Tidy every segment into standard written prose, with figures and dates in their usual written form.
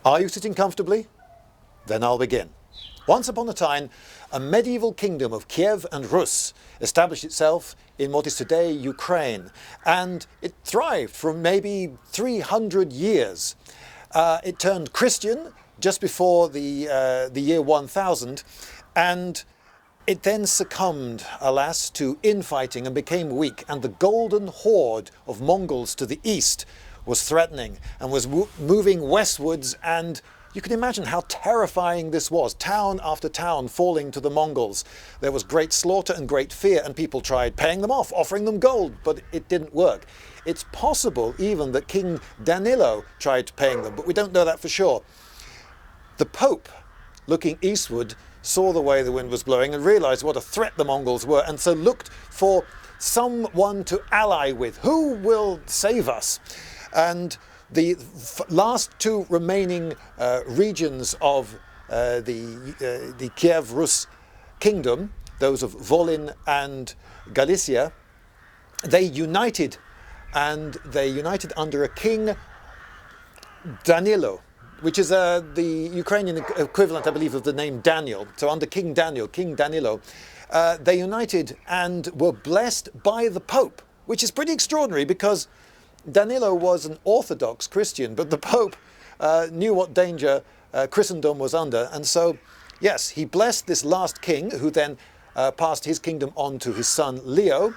Are you sitting comfortably? Then I'll begin. Once upon a time, a medieval kingdom of Kievan and Rus established itself in what is today Ukraine, and it thrived for maybe 300 years. It turned Christian just before the year 1000, and it then succumbed, alas, to infighting and became weak, and the golden horde of Mongols to the east was threatening and was moving westwards, and you can imagine how terrifying this was. Town after town falling to the Mongols. There was great slaughter and great fear, and people tried paying them off, offering them gold, but it didn't work. It's possible even that King Danilo tried paying them, but we don't know that for sure. The Pope, looking eastward, saw the way the wind was blowing and realized what a threat the Mongols were, and so looked for someone to ally with. Who will save us? And the last two remaining regions of the Kievan Rus kingdom, those of Volyn and Galicia, they united, and they united under a king, Danilo, which is the Ukrainian equivalent, I believe, of the name Daniel. So under King Danilo, they united and were blessed by the Pope, which is pretty extraordinary because Danilo was an Orthodox Christian, but the Pope knew what danger Christendom was under. And so, yes, he blessed this last king, who then passed his kingdom on to his son Leo,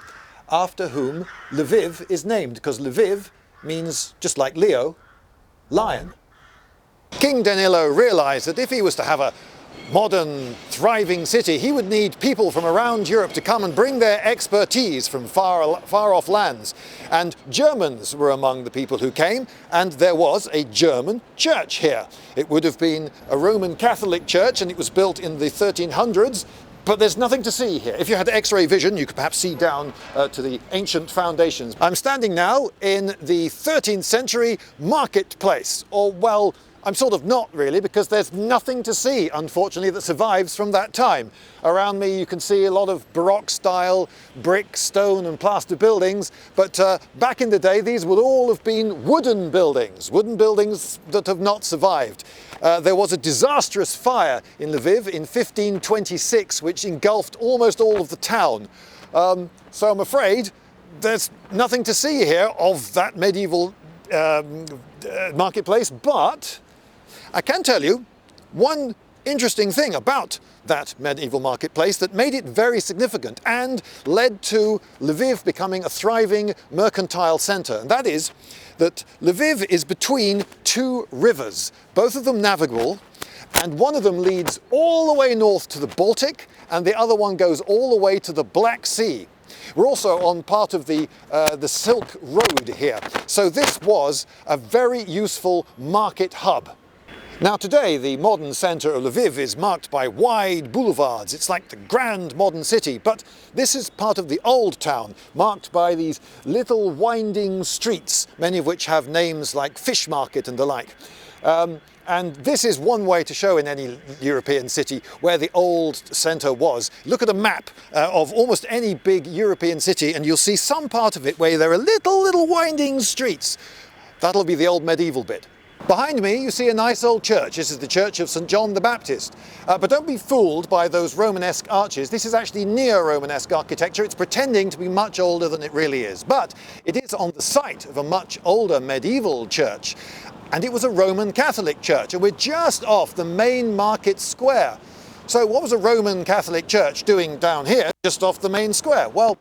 after whom Lviv is named, because Lviv means, just like Leo, lion. King Danilo realized that if he was to have a modern, thriving city, he would need people from around Europe to come and bring their expertise from far-off lands. And Germans were among the people who came, and there was a German church here. It would have been a Roman Catholic church, and it was built in the 1300s, but there's nothing to see here. If you had X-ray vision, you could perhaps see down to the ancient foundations. I'm standing now in the 13th century marketplace, or well, I'm sort of not really, because there's nothing to see, unfortunately, that survives from that time. Around me you can see a lot of Baroque style brick, stone and plaster buildings, but back in the day these would all have been wooden buildings that have not survived. There was a disastrous fire in Lviv in 1526 which engulfed almost all of the town. So I'm afraid there's nothing to see here of that medieval marketplace, but I can tell you one interesting thing about that medieval marketplace that made it very significant and led to Lviv becoming a thriving mercantile centre. And that is that Lviv is between two rivers, both of them navigable, and one of them leads all the way north to the Baltic, and the other one goes all the way to the Black Sea. We're also on part of the Silk Road here, so this was a very useful market hub. Now today the modern centre of Lviv is marked by wide boulevards. It's like the grand modern city, but this is part of the old town, marked by these little winding streets, many of which have names like Fish Market and the like. And this is one way to show in any European city where the old centre was. Look at a map of almost any big European city and you'll see some part of it where there are little winding streets. That'll be the old medieval bit. Behind me you see a nice old church. This is the Church of St. John the Baptist. But don't be fooled by those Romanesque arches. This is actually neo-Romanesque architecture. It's pretending to be much older than it really is. But it is on the site of a much older medieval church. And it was a Roman Catholic church, and we're just off the main market square. So what was a Roman Catholic church doing down here, just off the main square? Well,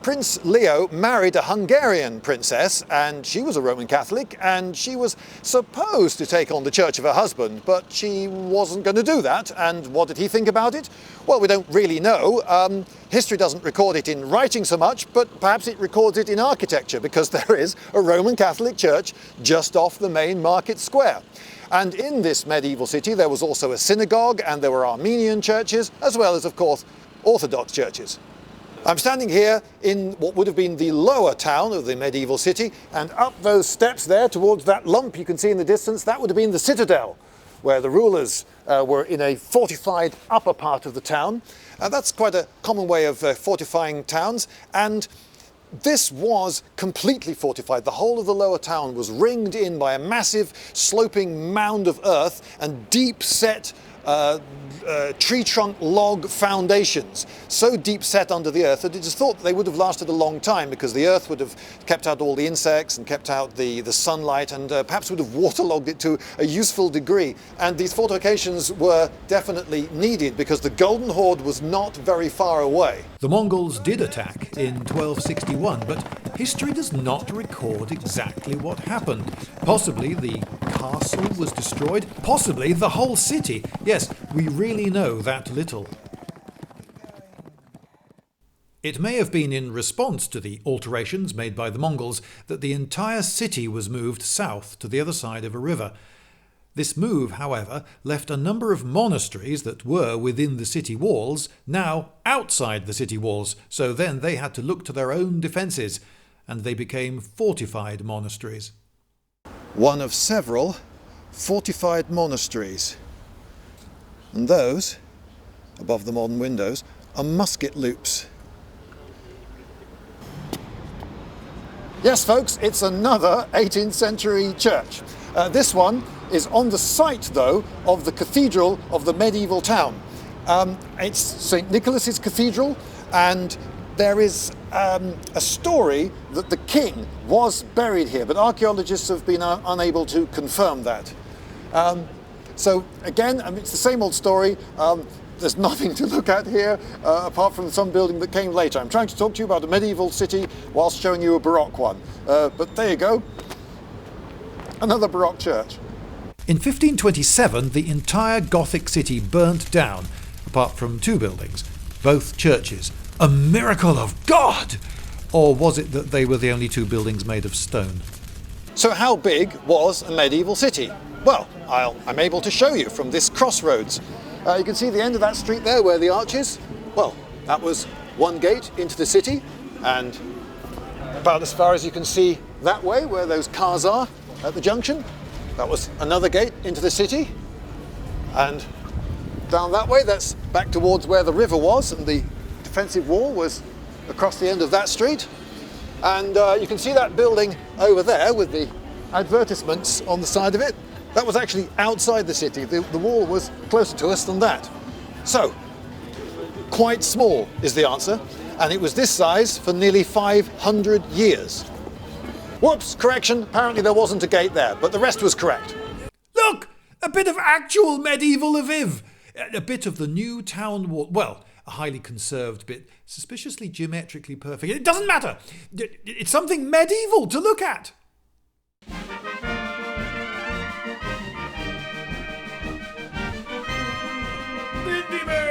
Prince Leo married a Hungarian princess, and she was a Roman Catholic, and she was supposed to take on the church of her husband, but she wasn't going to do that. And what did he think about it? Well, we don't really know. History doesn't record it in writing so much, but perhaps it records it in architecture, because there is a Roman Catholic church just off the main market square. And in this medieval city there was also a synagogue, and there were Armenian churches, as well as, of course, Orthodox churches. I'm standing here in what would have been the lower town of the medieval city, and up those steps there towards that lump you can see in the distance, that would have been the citadel, where the rulers were in a fortified upper part of the town. That's quite a common way of fortifying towns, and This was completely fortified. The whole of the lower town was ringed in by a massive sloping mound of earth and deep set tree trunk log foundations, so deep set under the earth that it is thought that they would have lasted a long time, because the earth would have kept out all the insects and kept out the sunlight, and perhaps would have waterlogged it to a useful degree. And these fortifications were definitely needed because the Golden Horde was not very far away. The Mongols did attack in 1261, but history does not record exactly what happened. Possibly the castle was destroyed, possibly the whole city. Yes, we really know that little. It may have been in response to the alterations made by the Mongols that the entire city was moved south to the other side of a river. This move, however, left a number of monasteries that were within the city walls now outside the city walls, so then they had to look to their own defences, and they became fortified monasteries. One of several fortified monasteries. And those, above the modern windows, are musket loops. Yes, folks, it's another 18th century church. This one is on the site, though, of the cathedral of the medieval town. It's St. Nicholas's Cathedral, and there is a story that the king was buried here, but archaeologists have been unable to confirm that. So again, it's the same old story. There's nothing to look at here apart from some building that came later. I'm trying to talk to you about a medieval city whilst showing you a Baroque one. But there you go, another Baroque church. In 1527, the entire Gothic city burnt down, apart from two buildings, both churches. A miracle of God! Or was it that they were the only two buildings made of stone? So how big was a medieval city? Well, I'm able to show you from this crossroads. You can see the end of that street there where the arch is. Well, that was one gate into the city, and about as far as you can see that way where those cars are at the junction. That was another gate into the city, and down that way, that's back towards where the river was, and the defensive wall was across the end of that street. And you can see that building over there with the advertisements on the side of it. That was actually outside the city. The wall was closer to us than that. So, quite small is the answer, and it was this size for nearly 500 years. Whoops, correction, apparently there wasn't a gate there, but the rest was correct. Look! A bit of actual medieval Lviv! A bit of the new town wall. Well, a highly conserved bit, suspiciously geometrically perfect. It doesn't matter! It's something medieval to look at! Lindybeige!